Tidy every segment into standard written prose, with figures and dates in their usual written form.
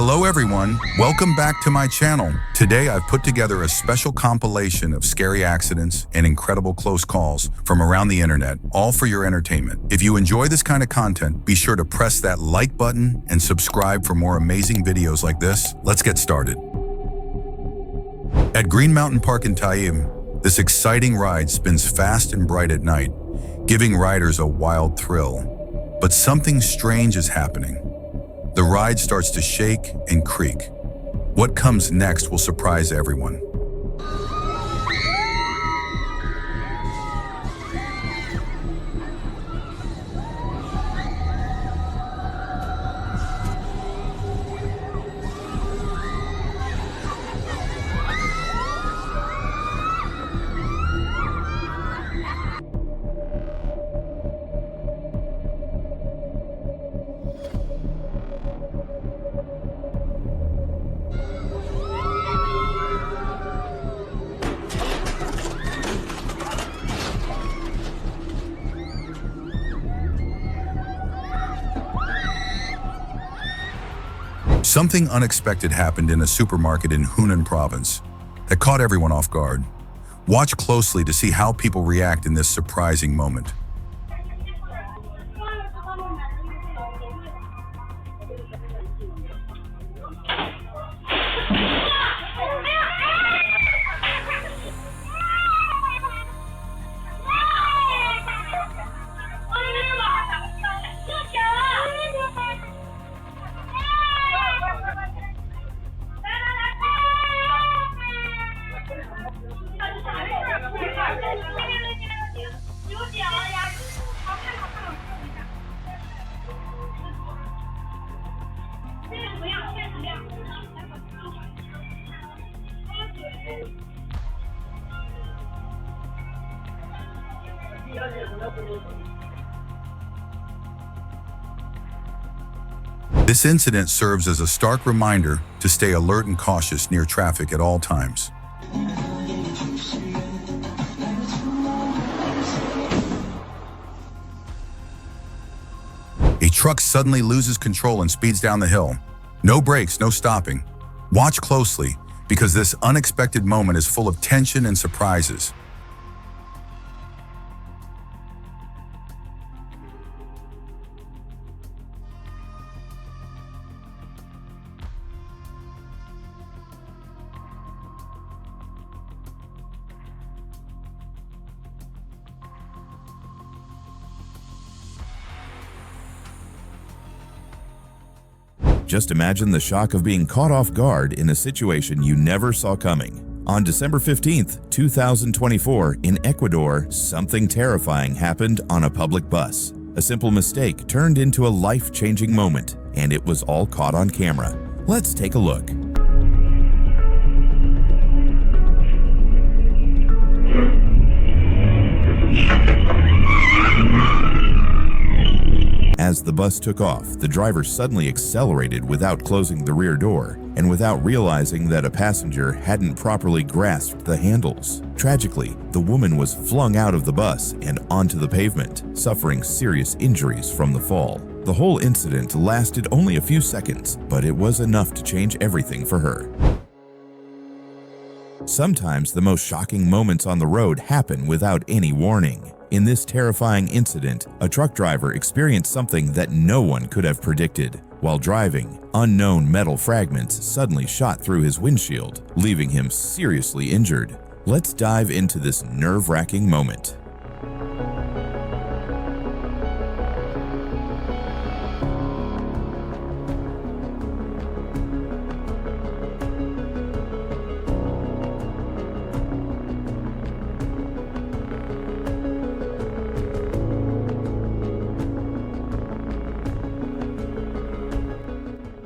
Hello everyone, welcome back to my channel. Today I've put together a special compilation of scary accidents and incredible close calls from around the internet, all for your entertainment. If you enjoy this kind of content, be sure to press that like button and subscribe for more amazing videos like this. Let's get started. At Green Mountain Park in Taim, this exciting ride spins fast and bright at night, giving riders a wild thrill. But something strange is happening. The ride starts to shake and creak. What comes next will surprise everyone. Something unexpected happened in a supermarket in Hunan province that caught everyone off guard. Watch closely to see how people react in this surprising moment. This incident serves as a stark reminder to stay alert and cautious near traffic at all times. A truck suddenly loses control and speeds down the hill. No brakes, no stopping. Watch closely, because this unexpected moment is full of tension and surprises. Just imagine the shock of being caught off guard in a situation you never saw coming. On December 15th, 2024, in Ecuador, something terrifying happened on a public bus. A simple mistake turned into a life-changing moment, and it was all caught on camera. Let's take a look. As the bus took off, the driver suddenly accelerated without closing the rear door and without realizing that a passenger hadn't properly grasped the handles. Tragically, the woman was flung out of the bus and onto the pavement, suffering serious injuries from the fall. The whole incident lasted only a few seconds, but it was enough to change everything for her. Sometimes the most shocking moments on the road happen without any warning. In this terrifying incident, a truck driver experienced something that no one could have predicted. While driving, unknown metal fragments suddenly shot through his windshield, leaving him seriously injured. Let's dive into this nerve-wracking moment.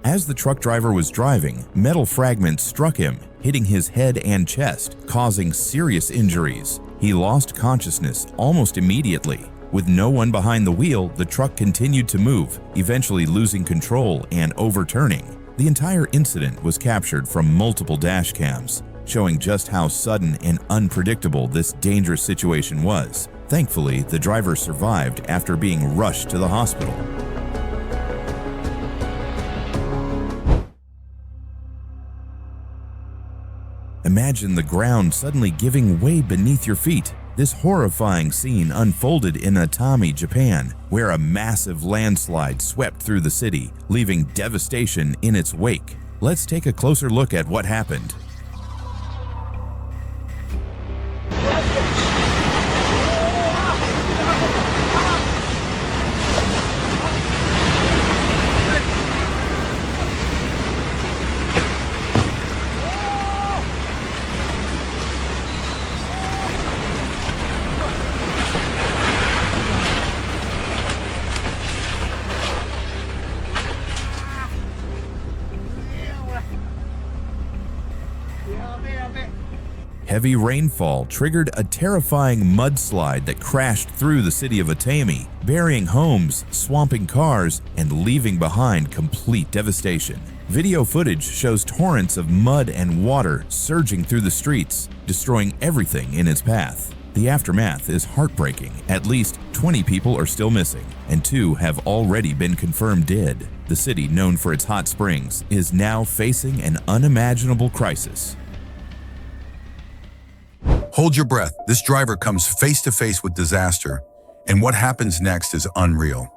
As the truck driver was driving, metal fragments struck him, hitting his head and chest, causing serious injuries. He lost consciousness almost immediately. With no one behind the wheel, the truck continued to move, eventually losing control and overturning. The entire incident was captured from multiple dash cams, showing just how sudden and unpredictable this dangerous situation was. Thankfully, the driver survived after being rushed to the hospital. Imagine the ground suddenly giving way beneath your feet. This horrifying scene unfolded in Atami, Japan, where a massive landslide swept through the city, leaving devastation in its wake. Let's take a closer look at what happened. Heavy rainfall triggered a terrifying mudslide that crashed through the city of Atami, burying homes, swamping cars, and leaving behind complete devastation. Video footage shows torrents of mud and water surging through the streets, destroying everything in its path. The aftermath is heartbreaking. At least 20 people are still missing, and 2 have already been confirmed dead. The city, known for its hot springs, is now facing an unimaginable crisis. Hold your breath. This driver comes face to face with disaster, and what happens next is unreal.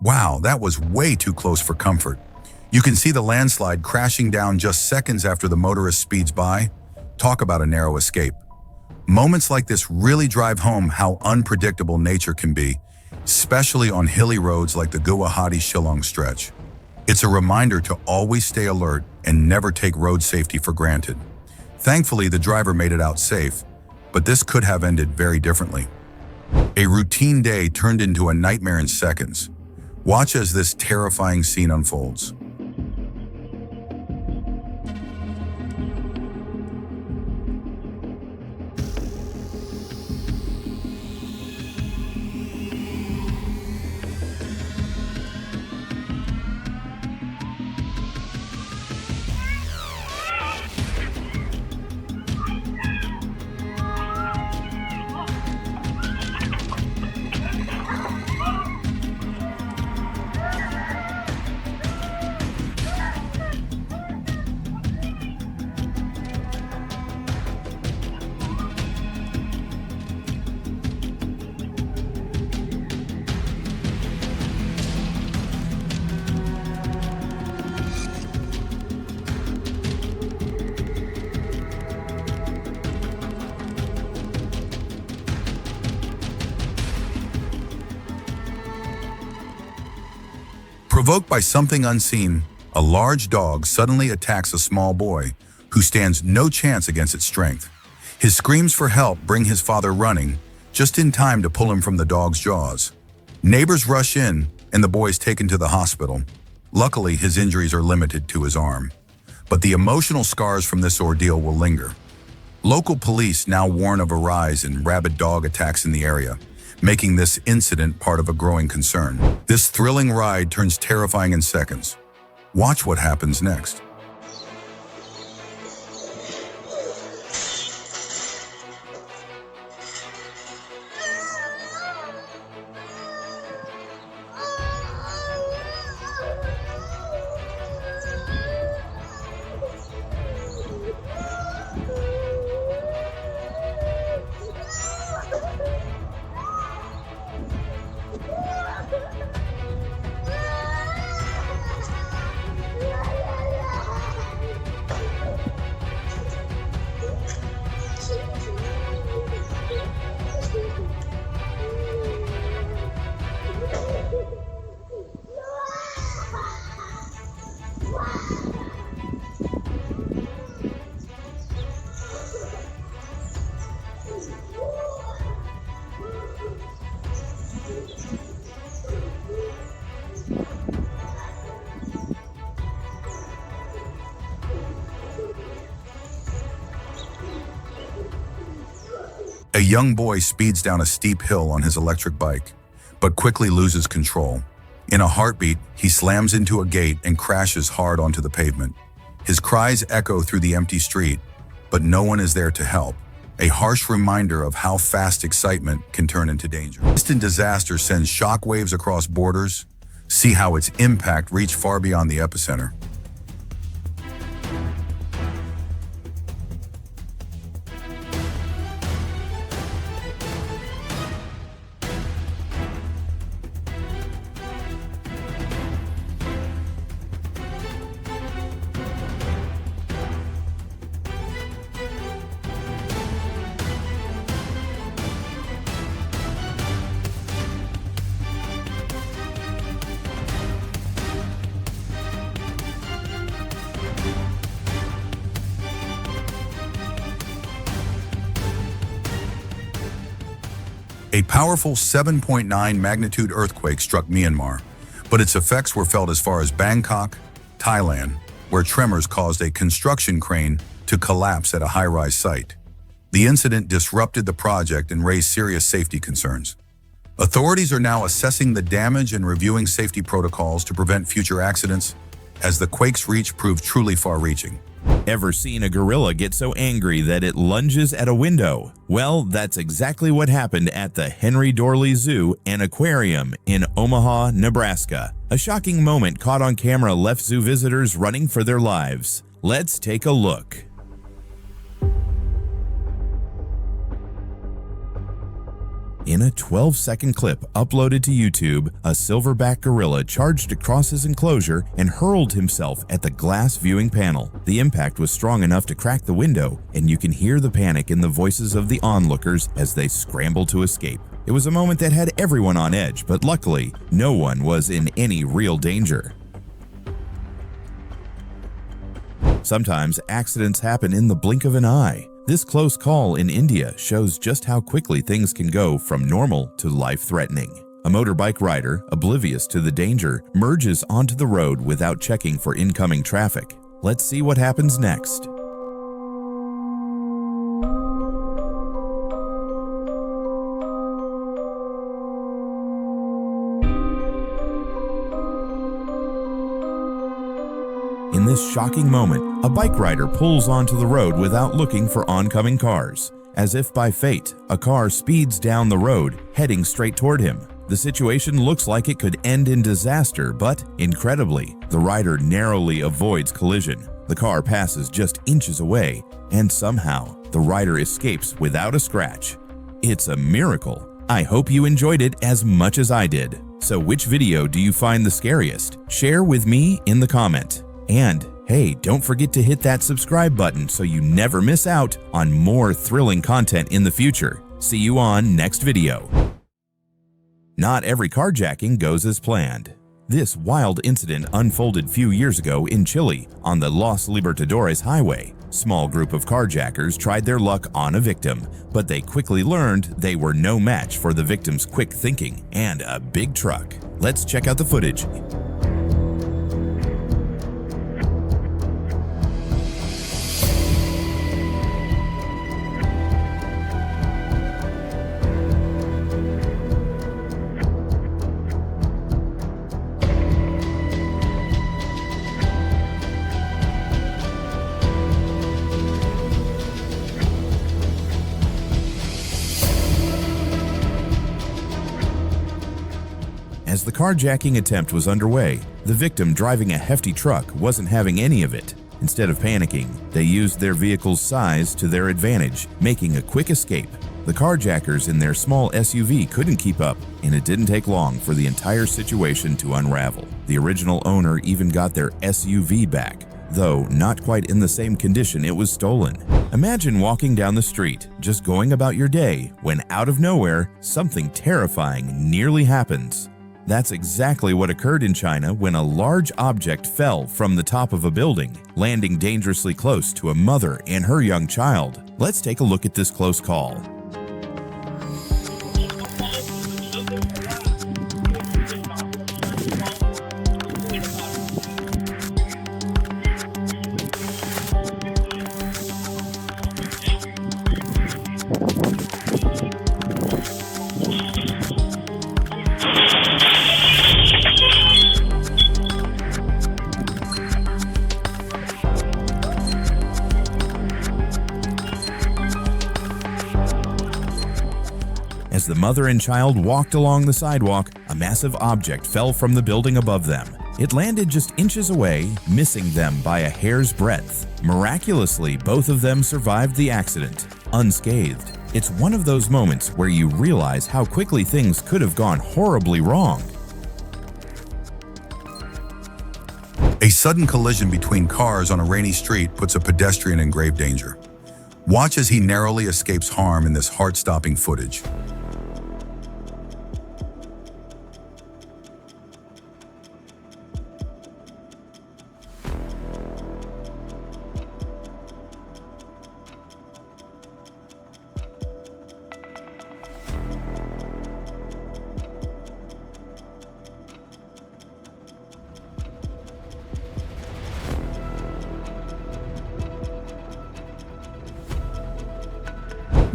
Wow, that was way too close for comfort. You can see the landslide crashing down just seconds after the motorist speeds by. Talk about a narrow escape. Moments like this really drive home how unpredictable nature can be, especially on hilly roads like the Guwahati-Shillong stretch. It's a reminder to always stay alert and never take road safety for granted. Thankfully, the driver made it out safe, but this could have ended very differently. A routine day turned into a nightmare in seconds. Watch as this terrifying scene unfolds. Provoked by something unseen, a large dog suddenly attacks a small boy who stands no chance against its strength. His screams for help bring his father running, just in time to pull him from the dog's jaws. Neighbors rush in, and the boy is taken to the hospital. Luckily, his injuries are limited to his arm, but the emotional scars from this ordeal will linger. Local police now warn of a rise in rabid dog attacks in the area, making this incident part of a growing concern. This thrilling ride turns terrifying in seconds. Watch what happens next. A young boy speeds down a steep hill on his electric bike, but quickly loses control. In a heartbeat, he slams into a gate and crashes hard onto the pavement. His cries echo through the empty street, but no one is there to help. A harsh reminder of how fast excitement can turn into danger. Instant disaster sends shockwaves across borders. See how its impact reached far beyond the epicenter. A powerful 7.9 magnitude earthquake struck Myanmar, but its effects were felt as far as Bangkok, Thailand, where tremors caused a construction crane to collapse at a high-rise site. The incident disrupted the project and raised serious safety concerns. Authorities are now assessing the damage and reviewing safety protocols to prevent future accidents, as the quake's reach proved truly far-reaching. Ever seen a gorilla get so angry that it lunges at a window? Well, that's exactly what happened at the Henry Dorley Zoo and Aquarium in Omaha, Nebraska. A shocking moment caught on camera left zoo visitors running for their lives. Let's take a look. In a 12-second clip uploaded to YouTube, a silverback gorilla charged across his enclosure and hurled himself at the glass viewing panel. The impact was strong enough to crack the window, and you can hear the panic in the voices of the onlookers as they scramble to escape. It was a moment that had everyone on edge, but luckily, no one was in any real danger. Sometimes accidents happen in the blink of an eye. This close call in India shows just how quickly things can go from normal to life-threatening. A motorbike rider, oblivious to the danger, merges onto the road without checking for incoming traffic. Let's see what happens next. In this shocking moment, a bike rider pulls onto the road without looking for oncoming cars. As if by fate, a car speeds down the road, heading straight toward him. The situation looks like it could end in disaster, but incredibly, the rider narrowly avoids collision. The car passes just inches away, and somehow, the rider escapes without a scratch. It's a miracle. I hope you enjoyed it as much as I did. So which video do you find the scariest? Share with me in the comment. And hey, don't forget to hit that subscribe button so you never miss out on more thrilling content in the future. See you on next video. Not every carjacking goes as planned. This wild incident unfolded few years ago in Chile on the Los Libertadores highway. Small group of carjackers tried their luck on a victim, but they quickly learned they were no match for the victim's quick thinking and a big truck. Let's check out the footage. As the carjacking attempt was underway, the victim driving a hefty truck wasn't having any of it. Instead of panicking, they used their vehicle's size to their advantage, making a quick escape. The carjackers in their small SUV couldn't keep up, and it didn't take long for the entire situation to unravel. The original owner even got their SUV back, though not quite in the same condition it was stolen. Imagine walking down the street, just going about your day, when out of nowhere, something terrifying nearly happens. That's exactly what occurred in China when a large object fell from the top of a building, landing dangerously close to a mother and her young child. Let's take a look at this close call. As the mother and child walked along the sidewalk, a massive object fell from the building above them. It landed just inches away, missing them by a hair's breadth. Miraculously, both of them survived the accident, unscathed. It's one of those moments where you realize how quickly things could have gone horribly wrong. A sudden collision between cars on a rainy street puts a pedestrian in grave danger. Watch as he narrowly escapes harm in this heart-stopping footage.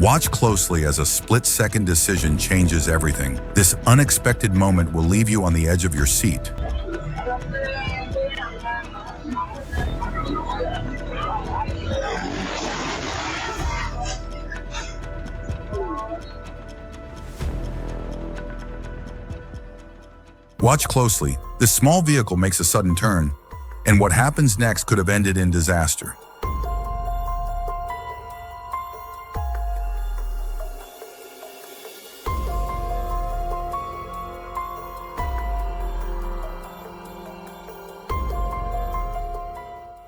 Watch closely as a split-second decision changes everything. This unexpected moment will leave you on the edge of your seat. Watch closely. This small vehicle makes a sudden turn, and what happens next could have ended in disaster.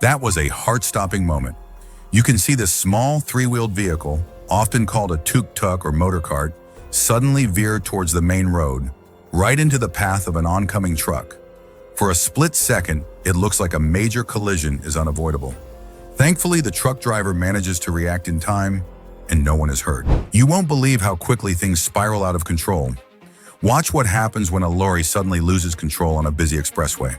That was a heart-stopping moment. You can see this small three-wheeled vehicle, often called a tuk-tuk or motor cart, suddenly veer towards the main road, right into the path of an oncoming truck. For a split second, it looks like a major collision is unavoidable. Thankfully, the truck driver manages to react in time, and no one is hurt. You won't believe how quickly things spiral out of control. Watch what happens when a lorry suddenly loses control on a busy expressway.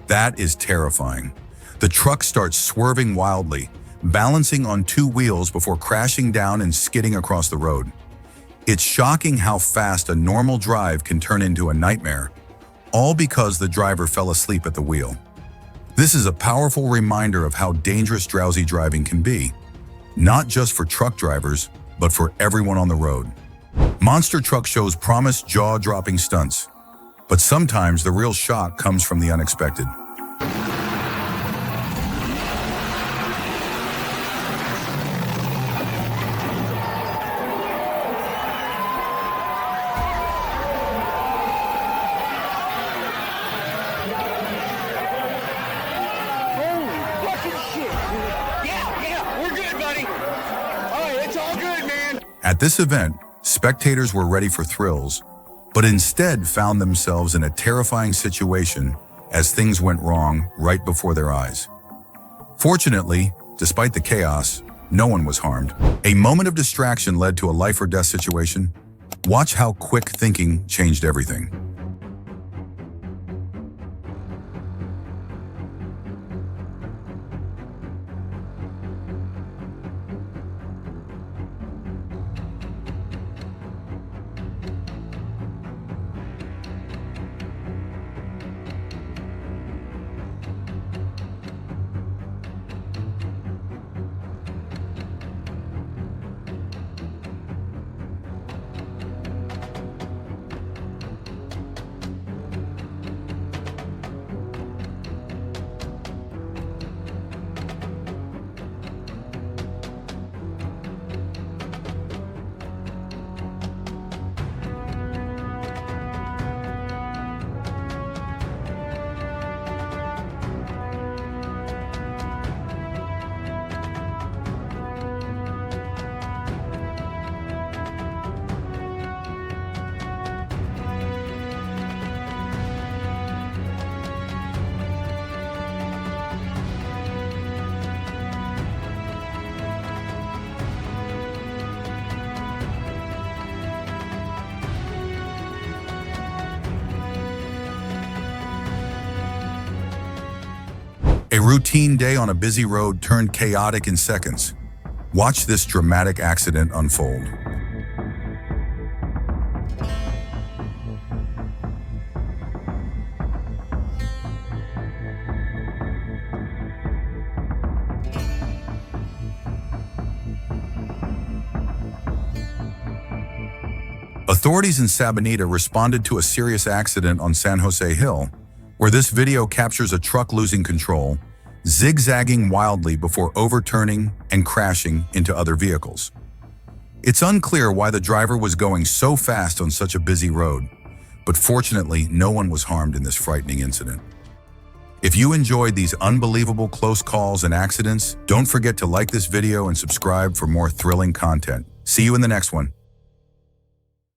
That is terrifying. The truck starts swerving wildly, balancing on two wheels before crashing down and skidding across the road. It's shocking how fast a normal drive can turn into a nightmare, all because the driver fell asleep at the wheel. This is a powerful reminder of how dangerous drowsy driving can be, not just for truck drivers, but for everyone on the road. Monster Truck shows promise jaw-dropping stunts, but sometimes the real shock comes from the unexpected. At this event, spectators were ready for thrills, but instead found themselves in a terrifying situation as things went wrong right before their eyes. Fortunately, despite the chaos, no one was harmed. A moment of distraction led to a life or death situation. Watch how quick thinking changed everything. A routine day on a busy road turned chaotic in seconds. Watch this dramatic accident unfold. Authorities in Sabaneta responded to a serious accident on San Jose Hill, where this video captures a truck losing control, zigzagging wildly before overturning and crashing into other vehicles. It's unclear why the driver was going so fast on such a busy road, but fortunately, no one was harmed in this frightening incident. If you enjoyed these unbelievable close calls and accidents, don't forget to like this video and subscribe for more thrilling content. See you in the next one.